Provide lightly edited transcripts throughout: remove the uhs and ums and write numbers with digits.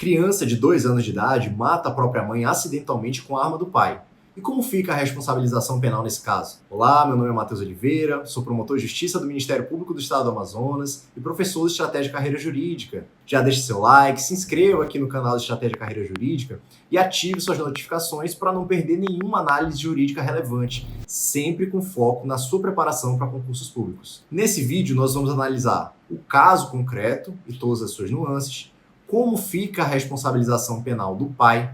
Criança de 2 anos de idade mata a própria mãe acidentalmente com a arma do pai. E como fica a responsabilização penal nesse caso? Olá, meu nome é Matheus Oliveira, sou promotor de Justiça do Ministério Público do Estado do Amazonas e professor de Estratégia de Carreira Jurídica. Já deixe seu like, se inscreva aqui no canal de Estratégia de Carreira Jurídica e ative suas notificações para não perder nenhuma análise jurídica relevante, sempre com foco na sua preparação para concursos públicos. Nesse vídeo nós vamos analisar o caso concreto e todas as suas nuances, como fica a responsabilização penal do pai,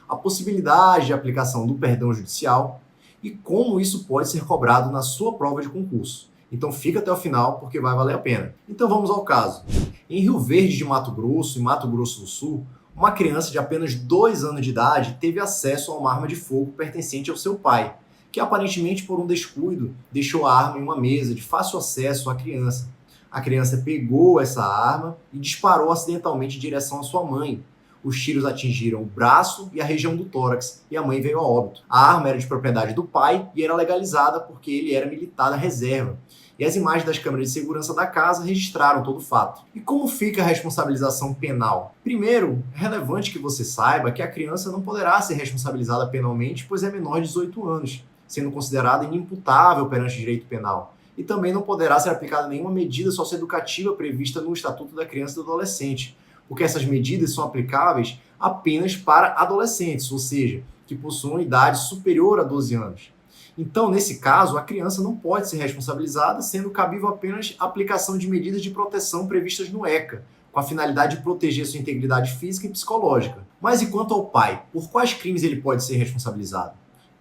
a possibilidade de aplicação do perdão judicial e como isso pode ser cobrado na sua prova de concurso. Então fica até o final porque vai valer a pena. Então vamos ao caso. Em Rio Verde de Mato Grosso e Mato Grosso do Sul, uma criança de apenas 2 anos de idade teve acesso a uma arma de fogo pertencente ao seu pai, que aparentemente por um descuido deixou a arma em uma mesa de fácil acesso à criança. A criança pegou essa arma e disparou acidentalmente em direção à sua mãe. Os tiros atingiram o braço e a região do tórax, e a mãe veio a óbito. A arma era de propriedade do pai e era legalizada porque ele era militar da reserva. E as imagens das câmeras de segurança da casa registraram todo o fato. E como fica a responsabilização penal? Primeiro, é relevante que você saiba que a criança não poderá ser responsabilizada penalmente, pois é menor de 18 anos, sendo considerada inimputável perante o direito penal. E também não poderá ser aplicada nenhuma medida socioeducativa prevista no Estatuto da Criança e do Adolescente, porque essas medidas são aplicáveis apenas para adolescentes, ou seja, que possuam idade superior a 12 anos. Então, nesse caso, a criança não pode ser responsabilizada, sendo cabível apenas a aplicação de medidas de proteção previstas no ECA, com a finalidade de proteger sua integridade física e psicológica. Mas e quanto ao pai? Por quais crimes ele pode ser responsabilizado?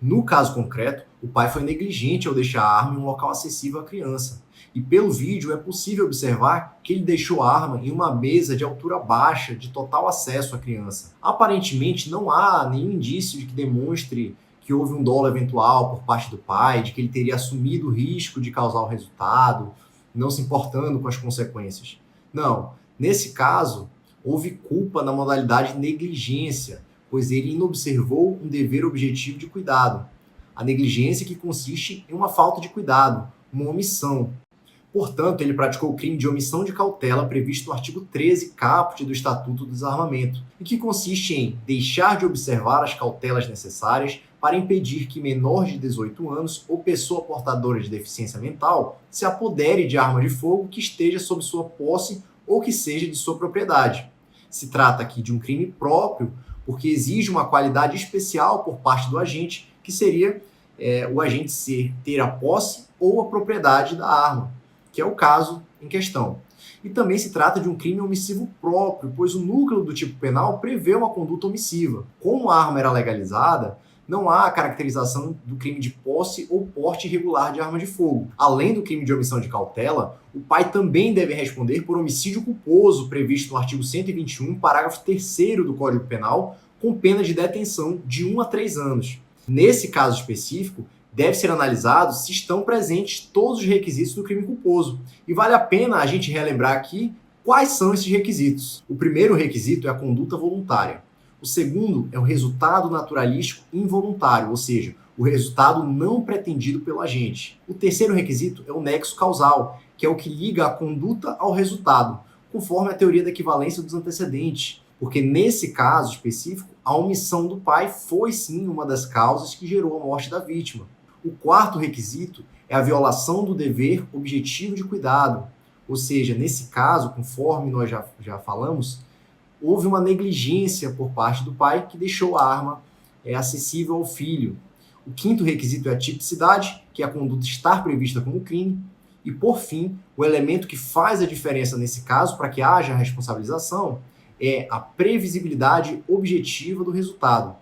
No caso concreto, o pai foi negligente ao deixar a arma em um local acessível à criança. E pelo vídeo é possível observar que ele deixou a arma em uma mesa de altura baixa, de total acesso à criança. Aparentemente não há nenhum indício de que demonstre que houve um dolo eventual por parte do pai, de que ele teria assumido o risco de causar o resultado, não se importando com as consequências. Não, nesse caso, houve culpa na modalidade negligência, pois ele inobservou um dever objetivo de cuidado. A negligência que consiste em uma falta de cuidado, uma omissão. Portanto, ele praticou o crime de omissão de cautela previsto no artigo 13 caput do Estatuto do Desarmamento, e que consiste em deixar de observar as cautelas necessárias para impedir que menor de 18 anos ou pessoa portadora de deficiência mental se apodere de arma de fogo que esteja sob sua posse ou que seja de sua propriedade. Se trata aqui de um crime próprio, porque exige uma qualidade especial por parte do agente, que seria o agente ter a posse ou a propriedade da arma, que é o caso em questão. E também se trata de um crime omissivo próprio, pois o núcleo do tipo penal prevê uma conduta omissiva. Como a arma era legalizada, não há a caracterização do crime de posse ou porte irregular de arma de fogo. Além do crime de omissão de cautela, o pai também deve responder por homicídio culposo, previsto no artigo 121, parágrafo 3º do Código Penal, com pena de detenção de 1 a 3 anos. Nesse caso específico, deve ser analisado se estão presentes todos os requisitos do crime culposo. E vale a pena a gente relembrar aqui quais são esses requisitos. O primeiro requisito é a conduta voluntária. O segundo é o resultado naturalístico involuntário, ou seja, o resultado não pretendido pelo agente. O terceiro requisito é o nexo causal, que é o que liga a conduta ao resultado, conforme a teoria da equivalência dos antecedentes. Porque nesse caso específico, a omissão do pai foi sim uma das causas que gerou a morte da vítima. O quarto requisito é a violação do dever objetivo de cuidado, ou seja, nesse caso, conforme nós já falamos, houve uma negligência por parte do pai que deixou a arma acessível ao filho. O quinto requisito é a tipicidade, que é a conduta estar prevista como crime. E, por fim, o elemento que faz a diferença nesse caso para que haja responsabilização é a previsibilidade objetiva do resultado.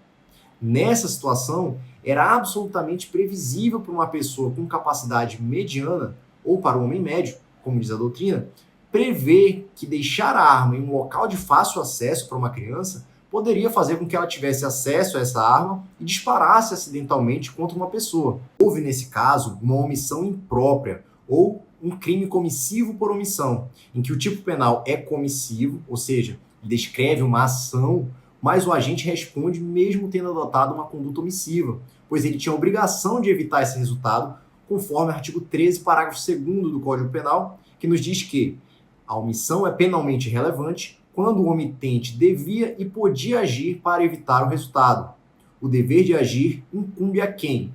Nessa situação, era absolutamente previsível para uma pessoa com capacidade mediana, ou para o homem médio, como diz a doutrina, prever que deixar a arma em um local de fácil acesso para uma criança poderia fazer com que ela tivesse acesso a essa arma e disparasse acidentalmente contra uma pessoa. Houve, nesse caso, uma omissão imprópria, ou um crime comissivo por omissão, em que o tipo penal é comissivo, ou seja, descreve uma ação, mas o agente responde mesmo tendo adotado uma conduta omissiva, pois ele tinha a obrigação de evitar esse resultado, conforme o artigo 13, parágrafo 2º do Código Penal, que nos diz que a omissão é penalmente relevante quando o omitente devia e podia agir para evitar o resultado. O dever de agir incumbe a quem?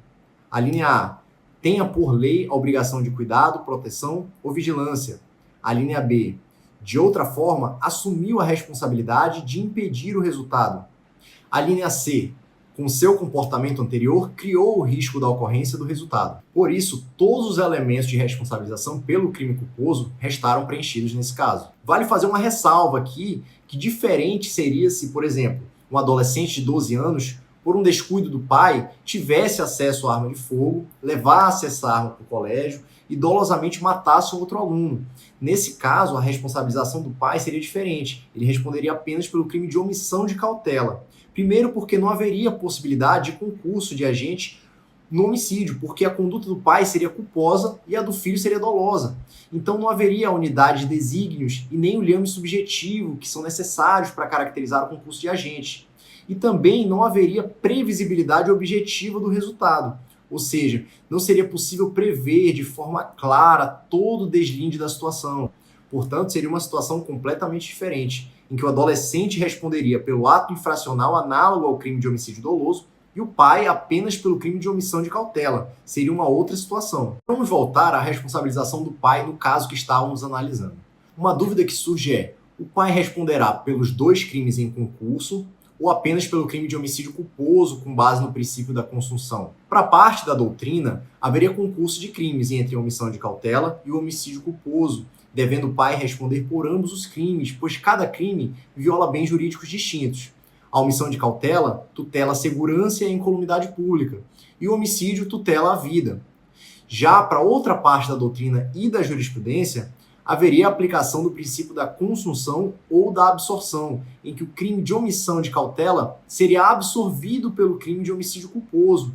A linha A, tenha por lei a obrigação de cuidado, proteção ou vigilância. A linha B, de outra forma, assumiu a responsabilidade de impedir o resultado. A linha C, com seu comportamento anterior, criou o risco da ocorrência do resultado. Por isso, todos os elementos de responsabilização pelo crime culposo restaram preenchidos nesse caso. Vale fazer uma ressalva aqui, que diferente seria se, por exemplo, um adolescente de 12 anos, por um descuido do pai, tivesse acesso à arma de fogo, levasse essa arma para o colégio e dolosamente matasse outro aluno. Nesse caso, a responsabilização do pai seria diferente. Ele responderia apenas pelo crime de omissão de cautela. Primeiro, porque não haveria possibilidade de concurso de agente no homicídio, porque a conduta do pai seria culposa e a do filho seria dolosa. Então não haveria a unidade de desígnios e nem o liame subjetivo que são necessários para caracterizar o concurso de agente. E também não haveria previsibilidade objetiva do resultado. Ou seja, não seria possível prever de forma clara todo o deslinde da situação. Portanto, seria uma situação completamente diferente, em que o adolescente responderia pelo ato infracional análogo ao crime de homicídio doloso e o pai apenas pelo crime de omissão de cautela. Seria uma outra situação. Vamos voltar à responsabilização do pai no caso que estávamos analisando. Uma dúvida que surge é: o pai responderá pelos dois crimes em concurso ou apenas pelo crime de homicídio culposo com base no princípio da consunção? Para parte da doutrina, haveria concurso de crimes entre a omissão de cautela e o homicídio culposo, devendo o pai responder por ambos os crimes, pois cada crime viola bens jurídicos distintos. A omissão de cautela tutela a segurança e a incolumidade pública, e o homicídio tutela a vida. Já para outra parte da doutrina e da jurisprudência, haveria a aplicação do princípio da consunção ou da absorção, em que o crime de omissão de cautela seria absorvido pelo crime de homicídio culposo,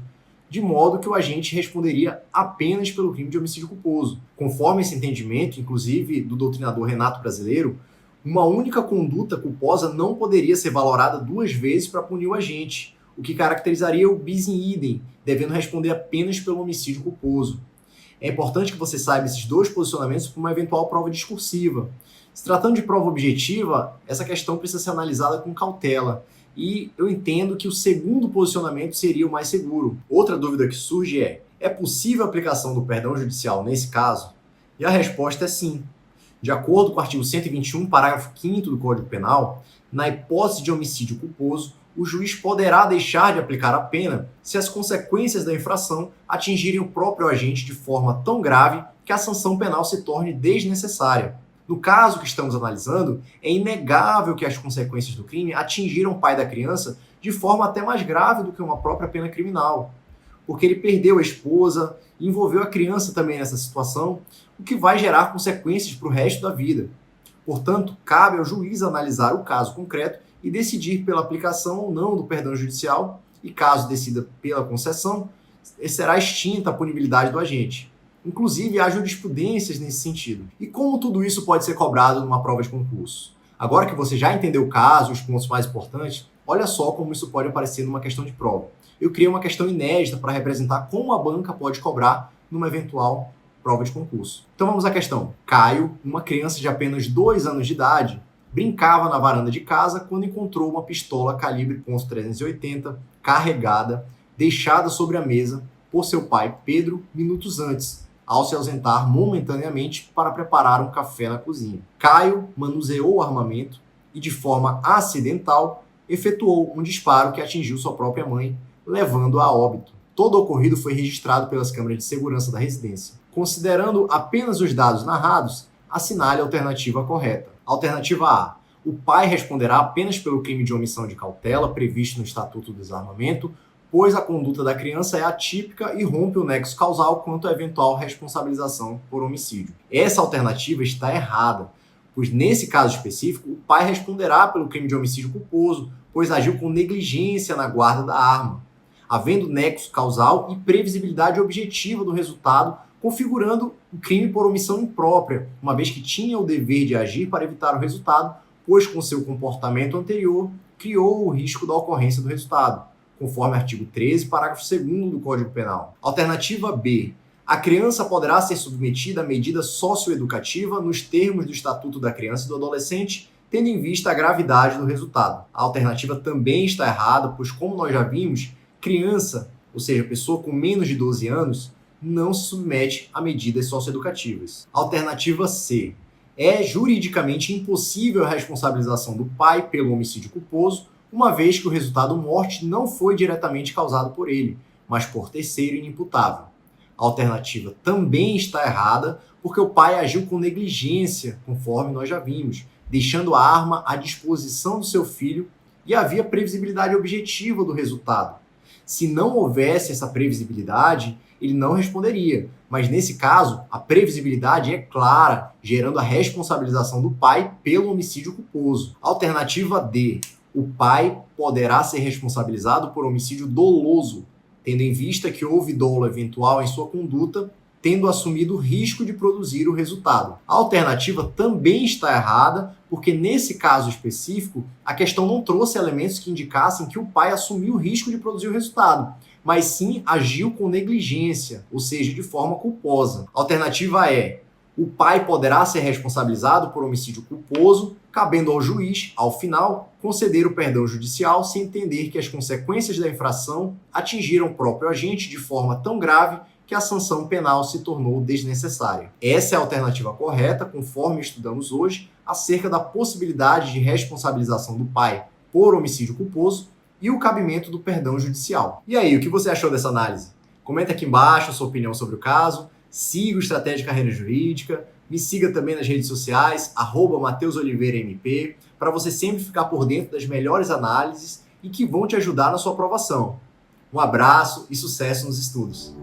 de modo que o agente responderia apenas pelo crime de homicídio culposo. Conforme esse entendimento, inclusive do doutrinador Renato Brasileiro, uma única conduta culposa não poderia ser valorada duas vezes para punir o agente, o que caracterizaria o bis in idem, devendo responder apenas pelo homicídio culposo. É importante que você saiba esses dois posicionamentos para uma eventual prova discursiva. Se tratando de prova objetiva, essa questão precisa ser analisada com cautela, e eu entendo que o segundo posicionamento seria o mais seguro. Outra dúvida que surge é possível a aplicação do perdão judicial nesse caso? E a resposta é sim. De acordo com o artigo 121, parágrafo 5º do Código Penal, na hipótese de homicídio culposo, o juiz poderá deixar de aplicar a pena se as consequências da infração atingirem o próprio agente de forma tão grave que a sanção penal se torne desnecessária. No caso que estamos analisando, é inegável que as consequências do crime atingiram o pai da criança de forma até mais grave do que uma própria pena criminal, porque ele perdeu a esposa e envolveu a criança também nessa situação, o que vai gerar consequências para o resto da vida. Portanto, cabe ao juiz analisar o caso concreto e decidir pela aplicação ou não do perdão judicial, e caso decida pela concessão, será extinta a punibilidade do agente. Inclusive, há jurisprudências nesse sentido. E como tudo isso pode ser cobrado numa prova de concurso? Agora que você já entendeu o caso, os pontos mais importantes, olha só como isso pode aparecer numa questão de prova. Eu criei uma questão inédita para representar como a banca pode cobrar numa eventual prova de concurso. Então vamos à questão. Caio, uma criança de apenas 2 anos de idade, brincava na varanda de casa quando encontrou uma pistola calibre .380 carregada, deixada sobre a mesa por seu pai Pedro minutos antes, ao se ausentar momentaneamente para preparar um café na cozinha. Caio manuseou o armamento e, de forma acidental, efetuou um disparo que atingiu sua própria mãe, levando-a a óbito. Todo o ocorrido foi registrado pelas câmeras de segurança da residência. Considerando apenas os dados narrados, assinale a alternativa correta. Alternativa A. O pai responderá apenas pelo crime de omissão de cautela previsto no Estatuto do Desarmamento, pois a conduta da criança é atípica e rompe o nexo causal quanto à eventual responsabilização por homicídio. Essa alternativa está errada, pois nesse caso específico, o pai responderá pelo crime de homicídio culposo, pois agiu com negligência na guarda da arma, havendo nexo causal e previsibilidade objetiva do resultado, configurando o crime por omissão imprópria, uma vez que tinha o dever de agir para evitar o resultado, pois com seu comportamento anterior criou o risco da ocorrência do resultado, conforme artigo 13, parágrafo 2º do Código Penal. Alternativa B. A criança poderá ser submetida a medida socioeducativa nos termos do Estatuto da Criança e do Adolescente, tendo em vista a gravidade do resultado. A alternativa também está errada, pois, como nós já vimos, criança, ou seja, pessoa com menos de 12 anos, não se submete a medidas socioeducativas. Alternativa C. É juridicamente impossível a responsabilização do pai pelo homicídio culposo, uma vez que o resultado morte não foi diretamente causado por ele, mas por terceiro inimputável. A alternativa também está errada, porque o pai agiu com negligência, conforme nós já vimos, deixando a arma à disposição do seu filho e havia previsibilidade objetiva do resultado. Se não houvesse essa previsibilidade, ele não responderia. Mas nesse caso, a previsibilidade é clara, gerando a responsabilização do pai pelo homicídio culposo. Alternativa D. O pai poderá ser responsabilizado por homicídio doloso, tendo em vista que houve dolo eventual em sua conduta, tendo assumido o risco de produzir o resultado. A alternativa também está errada, porque nesse caso específico, a questão não trouxe elementos que indicassem que o pai assumiu o risco de produzir o resultado, mas sim agiu com negligência, ou seja, de forma culposa. A alternativa é: o pai poderá ser responsabilizado por homicídio culposo, cabendo ao juiz, ao final, conceder o perdão judicial se entender que as consequências da infração atingiram o próprio agente de forma tão grave que a sanção penal se tornou desnecessária. Essa é a alternativa correta, conforme estudamos hoje, acerca da possibilidade de responsabilização do pai por homicídio culposo e o cabimento do perdão judicial. E aí, o que você achou dessa análise? Comenta aqui embaixo a sua opinião sobre o caso, siga o Estratégia Carreira Jurídica, me siga também nas redes sociais, @MatheusOliveiraMP, para você sempre ficar por dentro das melhores análises e que vão te ajudar na sua aprovação. Um abraço e sucesso nos estudos!